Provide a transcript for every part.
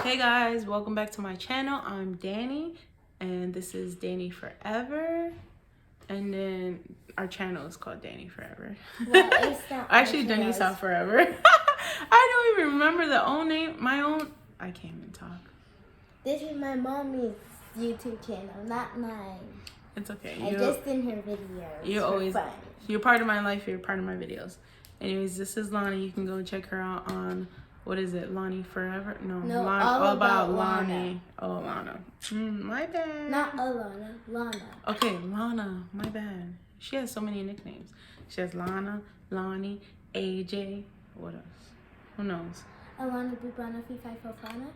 Hey guys, welcome back to my channel. I'm Danny and this is Danny Forever, and then our channel is called Danny Forever. Well, it's not actually Danisa Forever. I don't even remember the own name. I can't even talk. This is my mommy's YouTube channel, not mine. It's okay. I just in her videos. You're part of my life. You're part of my videos. Anyways, this is Lonnie. You can go check her out on, what is it, Lonnie Forever? No, all about Lonnie. Oh, Lana. My bad. Not Alana, Lana. Okay, Lana. My bad. She has so many nicknames. She has Lana, Lonnie, AJ. What else? Who knows? Alana Bubana Fifi Fofana.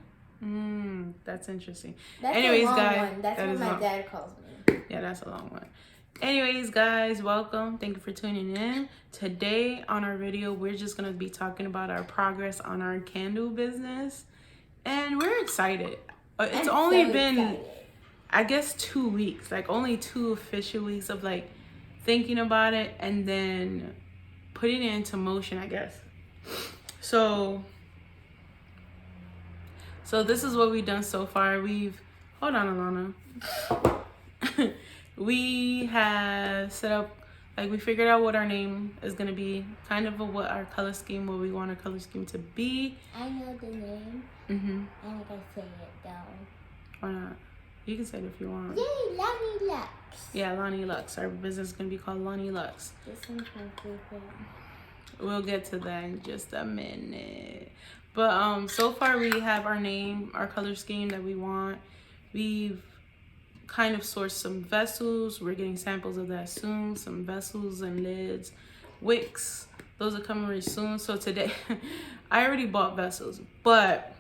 That's interesting. That's Anyways, a long guys, one. That's what my dad calls me. Yeah, that's a long one. Anyways, guys, welcome. Thank you for tuning in. Today on our video, we're just going to be talking about our progress on our candle business. And we're excited. It's only been, I guess, 2 weeks. Like, only 2 official weeks of, like, thinking about it and then putting it into motion, I guess. So this is what we've done so far. Hold on, Alana. We have set up, like, we figured out what our name is going to be, kind of what our color scheme, what we want our color scheme to be. I know the name. Mm-hmm. I'm going to say it down. Why not? You can say it if you want. Yay, Lonnie Lux. Yeah, Lonnie Lux. Our business is going to be called Lonnie Lux. This one's my favorite. We'll get to that in just a minute. But so far we have our name, our color scheme that we want. We've kind of sourced some vessels. We're getting samples of that soon. Some vessels and lids, wicks. Those are coming really soon. So today, I already bought vessels, but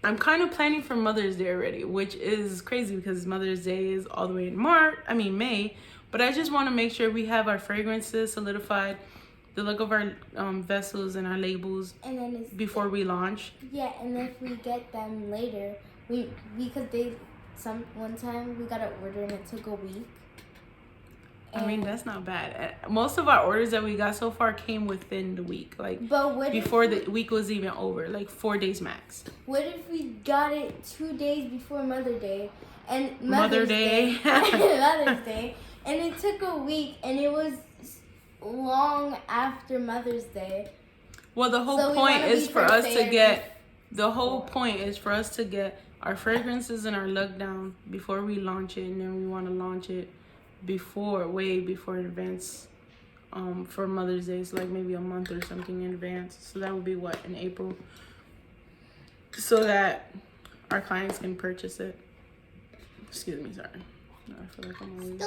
I'm kind of planning for Mother's Day already, which is crazy because Mother's Day is all the way in May. But I just want to make sure we have our fragrances solidified, the look of our vessels and our labels, and then before we launch. Yeah, and if we get them later, one time we got an order and it took a week. I mean, that's not bad. Most of our orders that we got so far came within the week, like before the week was even over, like 4 days max. What if we got it 2 days before Mother's Day and Mother's Day, Mother's Day, and it took a week and it was long after Mother's Day. Well, the whole point is for us to get. The whole point is for us to get our fragrances and our look down before we launch it, and then we want to launch it way before in advance, for Mother's Day, so like maybe a month or something in advance. So that would be what, in April, so that our clients can purchase it. Excuse me, sorry. No, I feel like I'm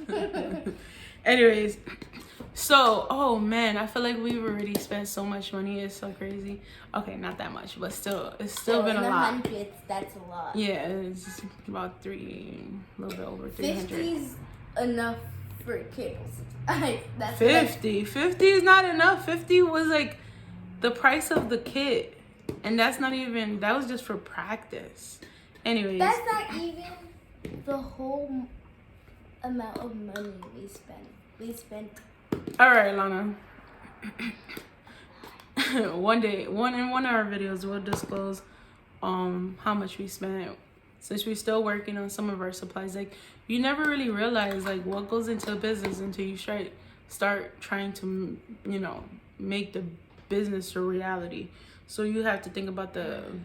always... Anyways, so, oh man, I feel like we've already spent so much money. It's so crazy. Okay, not that much, but still, it's still been a lot. Hundreds, that's a lot. Yeah, it's about a little bit over 300. 50's enough for candles. That's 50 is not enough. 50 was like the price of the kit, and that was just for practice. Anyways, that's not even the whole amount of money we spent. All right, Lana. one of our videos we'll disclose how much we spent, since we're still working on some of our supplies. Like, you never really realize like what goes into a business until you start trying to, you know, make the business a reality. So you have to think about doing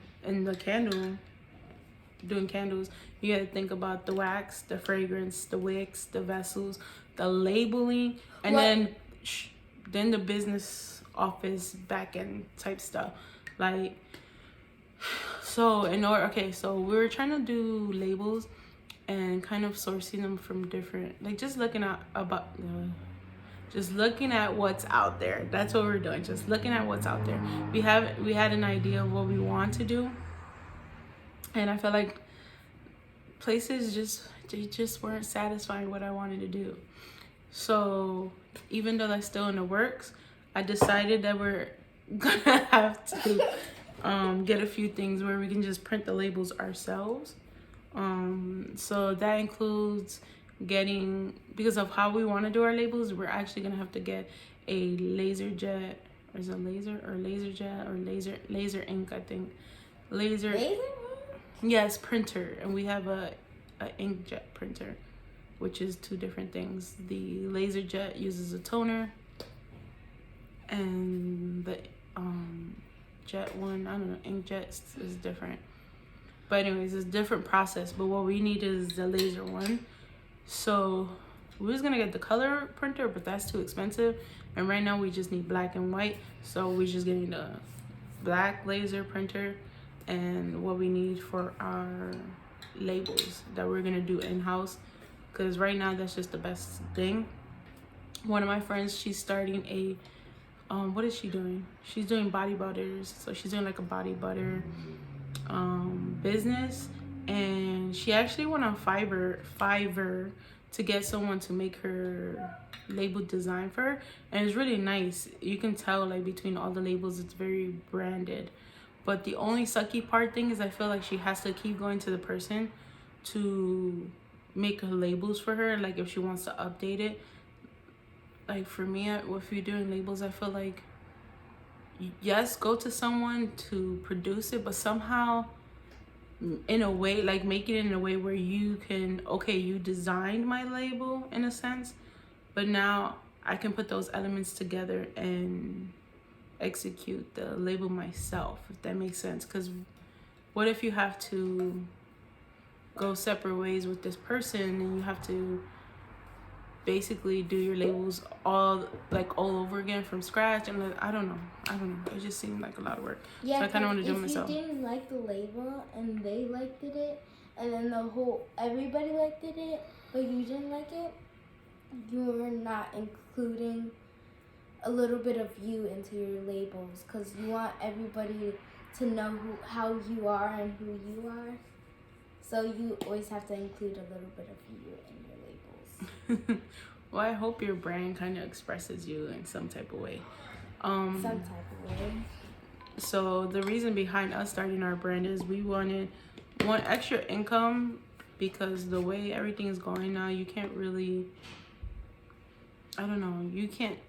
candles, you gotta think about the wax, the fragrance, the wicks, the vessels, the labeling, and then the business office back end type stuff. Like, so we were trying to do labels and kind of sourcing them from different, like, just looking at what's out there. That's what we're doing, just looking at what's out there. We had an idea of what we want to do, and I feel like places just weren't satisfying what I wanted to do. So even though that's still in the works, I decided that we're gonna have to get a few things where we can just print the labels ourselves. So that includes getting, because of how we want to do our labels, we're actually gonna have to get a laser jet There's a laser or laser jet or laser ink, I think. Laser. Yes, printer, and we have a inkjet printer, which is two different things. The laser jet uses a toner, and the jet one, I don't know, inkjet is different. But anyways, it's a different process. But what we need is the laser one. So we was gonna get the color printer, but that's too expensive. And right now we just need black and white. So we're just getting the black laser printer and what we need for our labels that we're gonna do in-house. Because right now that's just the best thing. One of my friends, she's starting a, what is she doing? She's doing body butters. So she's doing like a body butter business. And she actually went on Fiverr to get someone to make her label design for her, and it's really nice. You can tell like between all the labels it's very branded, but the only sucky part thing is I feel like she has to keep going to the person to make her labels for her, like if she wants to update it. Like for me, if you're doing labels, I feel like yes, go to someone to produce it, but somehow in a way, like make it in a way where you can, okay, you designed my label in a sense, but now I can put those elements together and execute the label myself, if that makes sense. Because what if you have to go separate ways with this person and you have to basically do your labels all over again from scratch? And like, I don't know, it just seemed like a lot of work. Yeah, so I kind of want to do it myself. If you didn't like the label and they liked it, and then everybody liked it, but you didn't like it, you're not including a little bit of you into your labels, because you want everybody to know how you are and who you are. So you always have to include a little bit of you in your labels. Well, I hope your brand kind of expresses you in some type of way. Some type of way. So the reason behind us starting our brand is we wanted one extra income, because the way everything is going now, you can't really, I don't know, you can't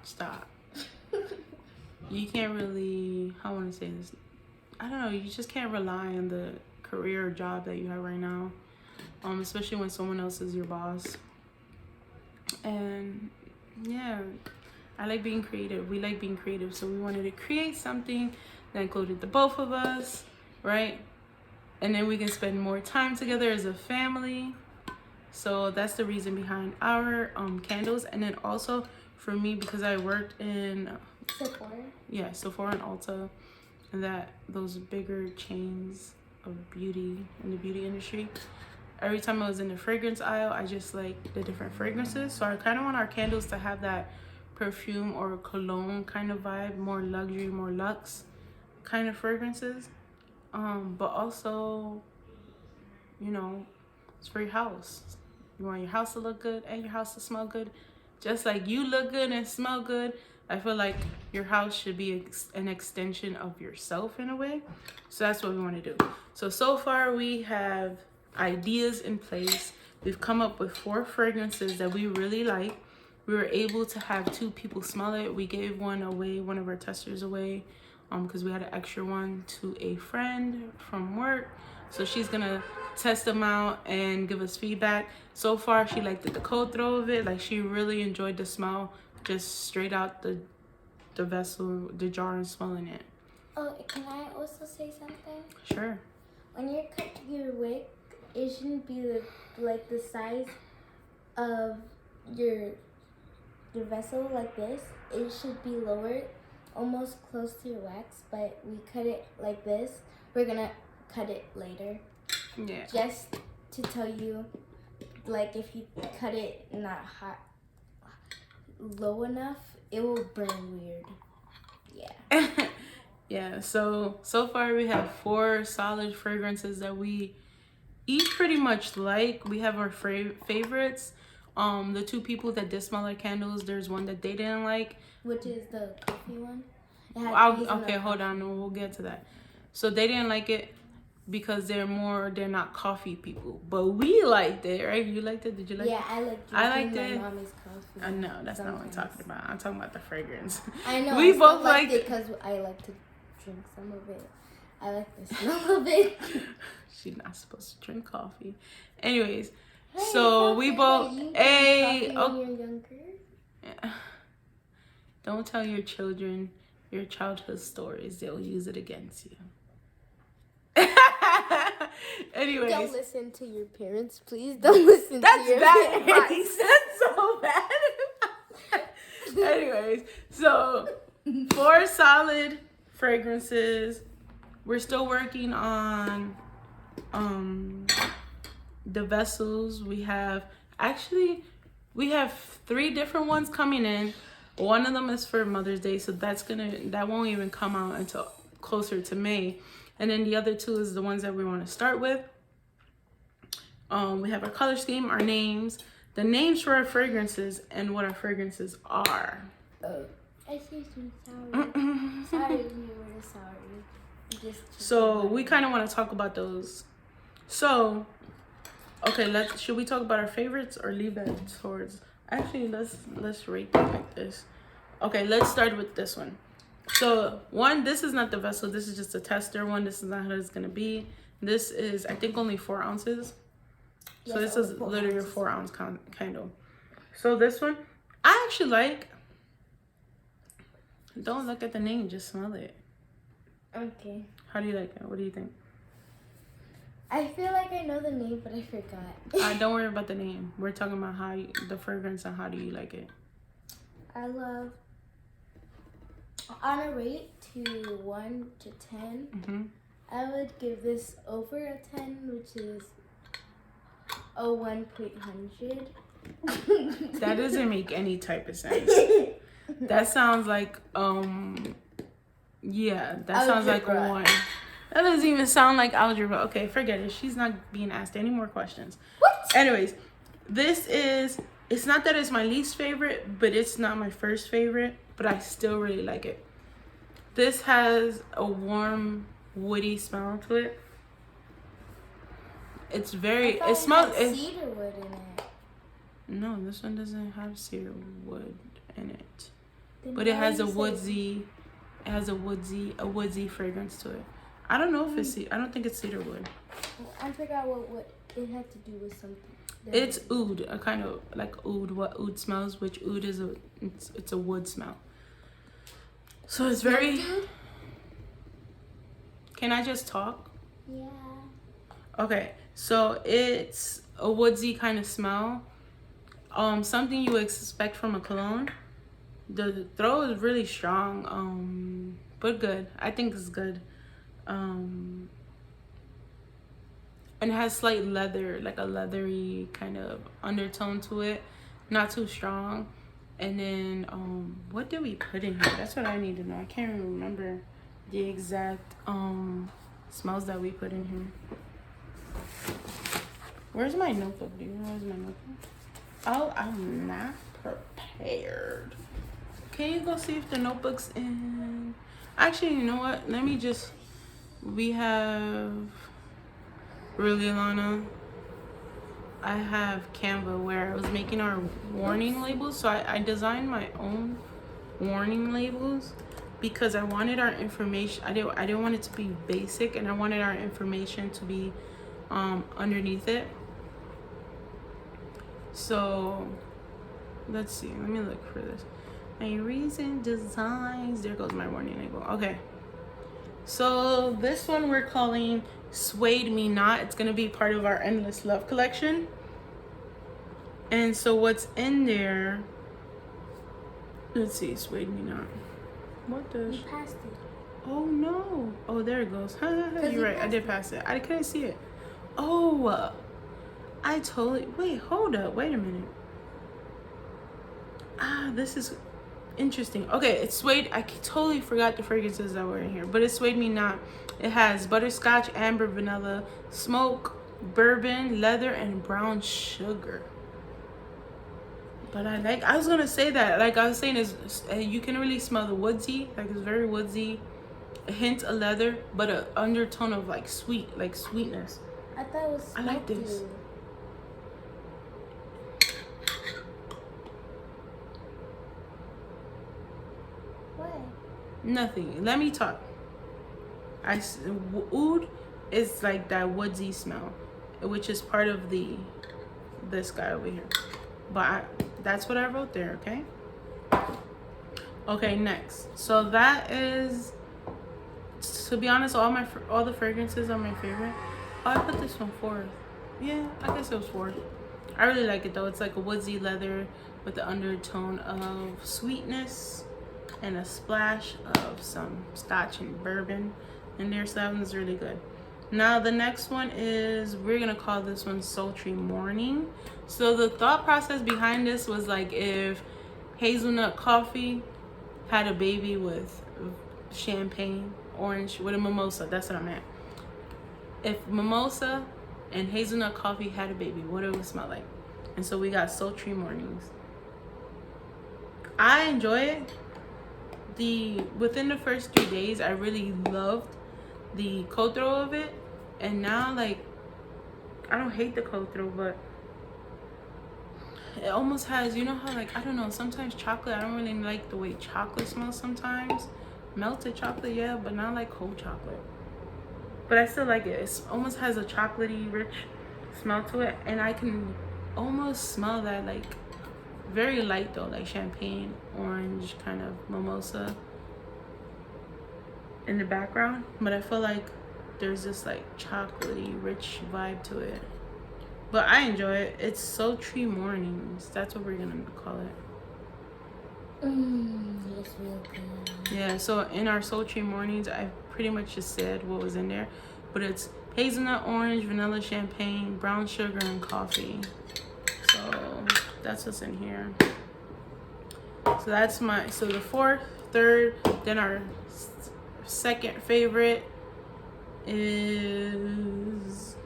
stop. You can't really, how I want to say this, I don't know, you just can't rely on the career or job that you have right now, especially when someone else is your boss. And yeah, I like being creative. We like being creative, so we wanted to create something that included the both of us, right? And then we can spend more time together as a family. So that's the reason behind our candles. And then also for me, because I worked in Sephora. Yeah, Sephora and Ulta, and those bigger chains of beauty in the beauty industry. Every time I was in the fragrance aisle, I just like the different fragrances. So I kind of want our candles to have that perfume or cologne kind of vibe, more luxury, more luxe kind of fragrances. But also, you know, it's for your house. You want your house to look good and your house to smell good. Just like you look good and smell good, I feel like your house should be an extension of yourself in a way. So that's what we want to do. So far we have ideas in place. We've come up with 4 fragrances that we really like. We were able to have 2 people smell it. We gave one away, one of our testers away, because we had an extra one to a friend from work. So she's gonna test them out and give us feedback. So far she liked the cold throw of it. Like, she really enjoyed the smell, just straight out the vessel, the jar, and smelling it. Oh, can I also say something? Sure. When you cut your wig, it shouldn't be like the size of your vessel like this. It should be lower, almost close to your wax, but we cut it like this. We're gonna cut it later. Yeah. Just to tell you, like, if you cut it not hot, low enough, it will burn weird. Yeah. Yeah, so far we have 4 solid fragrances that we each pretty much like. We have our favorites. The 2 people that did smell our candles, there's one that they didn't like. Which is the coffee one? Okay, hold on, we'll get to that. So they didn't like it. because they're not coffee people. But we liked it, right? You liked it? Did you like it? Yeah, I liked it. My mommy's coffee. No, that's not what I'm talking about. I'm talking about the fragrance. I know. We I both liked it because I like to drink some of it. I like the smell of it. She's not supposed to drink coffee. Anyways, Hey, so we both. Hey, when you're younger. Yeah. Don't tell your children your childhood stories. They'll use it against you. Anyways. Don't listen to your parents, please. Don't listen to your bad parents. advice. That's so bad. Anyways, so 4 solid fragrances. We're still working on the vessels. We have 3 different ones coming in. One of them is for Mother's Day, so that won't even come out until closer to May. And then the other 2 is the ones that we want to start with. We have our color scheme, our names, the names for our fragrances, and what our fragrances are. Excuse me, sorry. Sorry, you were sorry. So we kind of want to talk about those. So, okay, should we talk about our favorites or leave that towards? Actually, let's rate them like this. Okay, let's start with this one. So this is not the vessel. This is just a tester one. This is not how it's gonna be. This is, I think, only 4 ounces. So this is literally a 4 ounce candle. So this one, I actually like. Don't look at the name, just smell it. Okay. How do you like it? What do you think? I feel like I know the name, but I forgot. Don't worry about the name. We're talking about the fragrance and how do you like it. I love, on a rate to 1 to 10, I would give this over a 10, which is a 1.100. That doesn't make any type of sense. That sounds like yeah, that sounds like a 1. That doesn't even sound like algebra. Okay, forget it. She's not being asked any more questions. What? Anyways, it's not that it's my least favorite, but it's not my first favorite, but I still really like it. This has a warm, woody smell to it. It's very, it smells. Cedar wood in it. No, this one doesn't have cedar wood in it. Then But it has a woodsy fragrance to it. I don't know if it's I don't think it's cedar wood. I forgot what it had to do with something. It's oud, a kind of like oud, what oud smells, which oud is it's a wood smell. So it's very. Can I just talk? Yeah. Okay, so it's a woodsy kind of smell. Something you expect from a cologne. The throw is really strong, but good. I think it's good. And it has slight leather, like a leathery kind of undertone to it. Not too strong. And then, what did we put in here? That's what I need to know. I can't even remember the exact smells that we put in here. Where's my notebook? Do you know where's my notebook? Oh, I'm not prepared. Can you go see if the notebook's in? Actually, you know what? We have, really, Lana, I have Canva where I was making our warning labels. So I designed my own warning labels because I wanted our information. I didn't want it to be basic, and I wanted our information to be underneath it. So let's see. Let me look for this. My recent designs. There goes my warning label. Okay. So this one we're calling Swayed Me Not. It's gonna be part of our Endless Love collection. And so what's in there? Let's see, Swayed Me Not. What does? You passed it. Oh no! Oh, there it goes. You're right. I did pass it. I couldn't see it. Oh, I totally. Wait, hold up. Wait a minute. This is interesting. Okay, it's Swayed. I totally forgot the fragrances that were in here, but it's Swayed Me Not. It has butterscotch, amber, vanilla, smoke, bourbon, leather, and brown sugar. But I was gonna say that, like I was saying, is you can really smell the woodsy, like it's very woodsy. hint of leather, but an undertone of like sweetness. I thought it was I like smoky. this. What? Nothing. Let me talk. Oud is like that woodsy smell, which is part of this guy over here. But that's what I wrote there. Okay. Okay. Next. So that is. To be honest, all the fragrances are my favorite. Oh, I put this one fourth. Yeah, I guess it was fourth. I really like it though. It's like a woodsy leather with the undertone of sweetness and a splash of some scotch and bourbon in there. So that one's really good. Now the next one is, we're gonna call this one Sultry Morning. So the thought process behind this was like, if hazelnut coffee had a baby with champagne orange with a mimosa, that's what I meant. If mimosa and hazelnut coffee had a baby, what it would smell like. And so we got Sultry Mornings. I enjoy it. Within the first 3 days, I really loved the cold throw of it, and now like I don't hate the cold throw, but it almost has, you know how like, I don't know, sometimes chocolate, I don't really like the way chocolate smells sometimes. Melted chocolate, yeah, but not like cold chocolate. But I still like it. It almost has a chocolatey rich smell to it, and I can almost smell that, like very light though, like champagne, orange, kind of mimosa in the background. But I feel like there's this like chocolatey rich vibe to it. But I enjoy it. It's Sultry Mornings. That's what we're gonna call it. It's real good. Yeah, so in our Sultry Mornings, I pretty much just said what was in there. But it's hazelnut, orange, vanilla, champagne, brown sugar, and coffee. So that's what's in here. So that's so the fourth, third, then our second favorite is...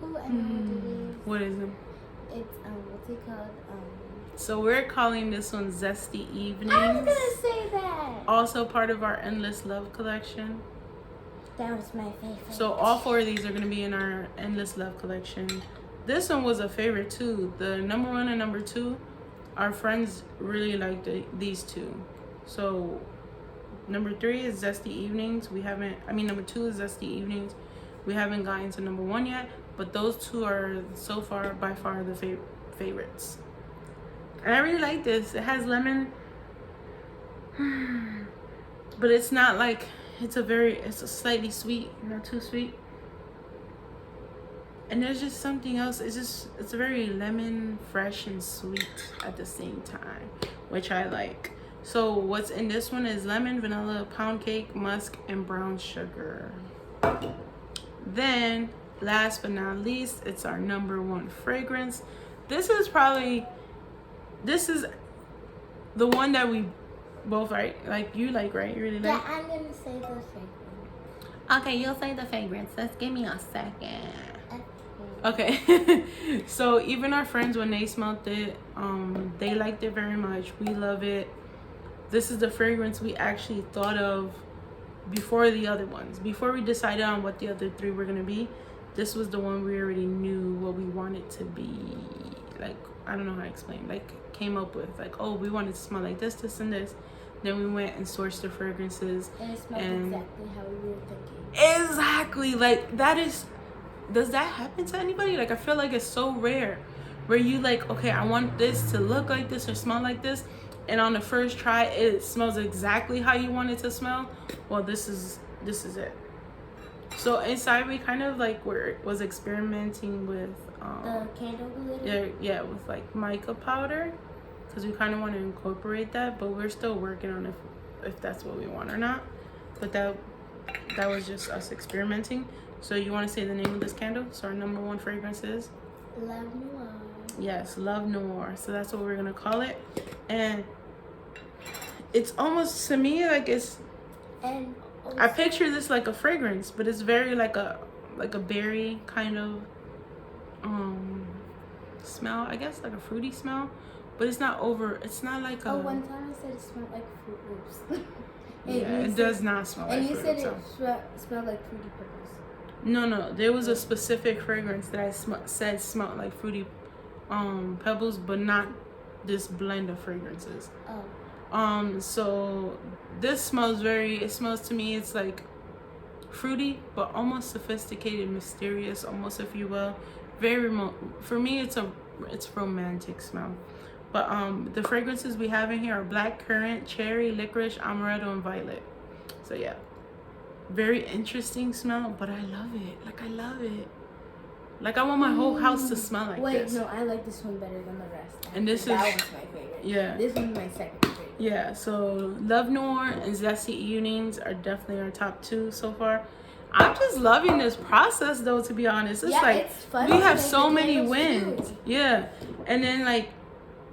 Ooh, I know what is it? It's, what's it called? So we're calling this one Zesty Evenings. I was gonna say that. Also part of our Endless Love collection. That was my favorite. So all 4 of these are gonna be in our Endless Love collection. This one was a favorite too. The number 1 and number 2, our friends really liked these 2. So number 3 is Zesty Evenings. Number 2 is Zesty Evenings. We haven't gotten to number 1 yet, but those 2 are so far by far the favorites. And I really like this. It has lemon, but it's not like, it's a slightly sweet, not too sweet. And there's just something else. It's very lemon, fresh, and sweet at the same time, which I like. So what's in this one is lemon, vanilla, pound cake, musk, and brown sugar. Then, last but not least, it's our number 1 fragrance. This is the one that we both right. Like you like, right? You really like. Yeah, I'm gonna say the fragrance. Okay, you'll say the fragrance. Just give me a second. Okay. So even our friends, when they smelled it, they liked it very much. We love it. This is the fragrance we actually thought of before the other ones. Before we decided on what the other 3 were gonna be, this was the one we already knew what we wanted to be. Like, I don't know how to explain. Like, came up with like, oh, we wanted to smell like this, this, and this. Then we went and sourced the fragrances. And it smelled exactly how we were thinking. Exactly. Like, does that happen to anybody? Like, I feel like it's so rare where you like, okay, I want this to look like this or smell like this, and on the first try it smells exactly how you want it to smell. Well, this is it. So inside we kind of like was experimenting with the candle glitter. Yeah, with like mica powder, because we kind of want to incorporate that, but we're still working on if that's what we want or not. But that was just us experimenting. So you want to say the name of this candle? So our number 1 fragrance is Love Noir. Yes, Love Noir. So that's what we're gonna call it. And it's almost, to me, like And I picture this like a fragrance, but it's very like a berry kind of smell, I guess, like a fruity smell, but it's not like one time I said it smelled like Fruit Loops. It does not smell like fruit. And you said it smelled like Fruity Pebbles. No. There was a specific fragrance that I said smelled like Fruity Pebbles, but not this blend of fragrances. So this smells it smells to me, it's like fruity, but almost sophisticated, mysterious, almost, if you will. Very remote. For me, it's romantic smell. But the fragrances we have in here are black currant, cherry, licorice, amaretto, and violet. So yeah, very interesting smell, but I love it. Like, I love it. Like, I want my whole house to smell like this. Wait, no, I like this one better than the rest. And that was my favorite. Yeah. This one's my second favorite. Yeah, so Love Noir and Zesty Evenings are definitely our top 2 so far. I'm just loving this process, though, to be honest. It's like, it's fun we have so many wins. Yeah. And then, like,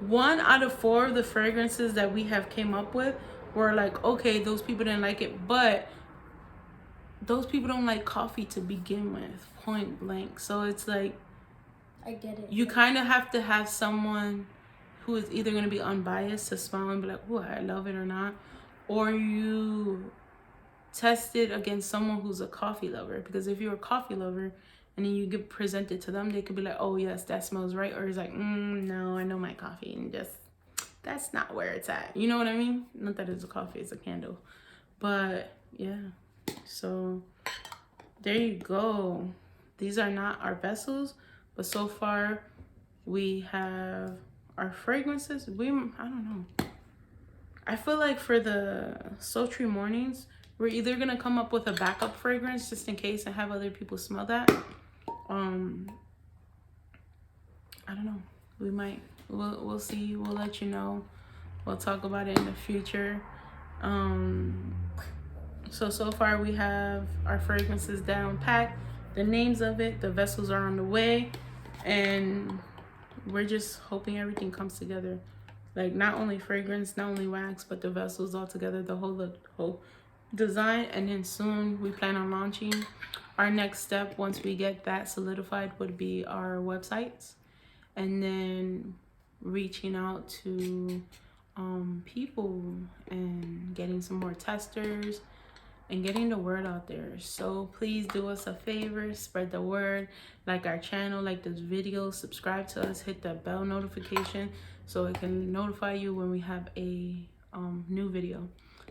1 out of 4 of the fragrances that we have came up with were like, okay, those people didn't like it, but those people don't like coffee to begin with, point blank. So it's like, I get it. You kind of have to have someone who is either going to be unbiased to smell and be like, oh, I love it or not. Or you test it against someone who's a coffee lover. Because if you're a coffee lover and then you get presented to them, they could be like, oh, yes, that smells right. Or it's like, no, I know my coffee. And just, that's not where it's at. You know what I mean? Not that it's a coffee, it's a candle. But, yeah. So, there you go. These are not our vessels. But so far, we have our fragrances. I don't know. I feel like for the sultry mornings, we're either going to come up with a backup fragrance just in case and have other people smell that. I don't know. We might. We'll see. We'll let you know. We'll talk about it in the future. So far we have our fragrances down packed. The names of it, the vessels are on the way. And we're just hoping everything comes together. Like, not only fragrance, not only wax, but the vessels all together, the whole design. And then soon we plan on launching. Our next step, once we get that solidified, would be our websites. And then reaching out to people and getting some more testers and getting the word out there. So please do us a favor, spread the word, like our channel, like this video, subscribe to us, hit the bell notification so it can notify you when we have a new video.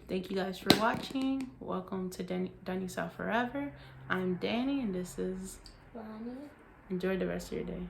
Thank you guys for watching. Welcome to Danny South Forever. I'm Danny and this is Lonnie. Enjoy the rest of your day.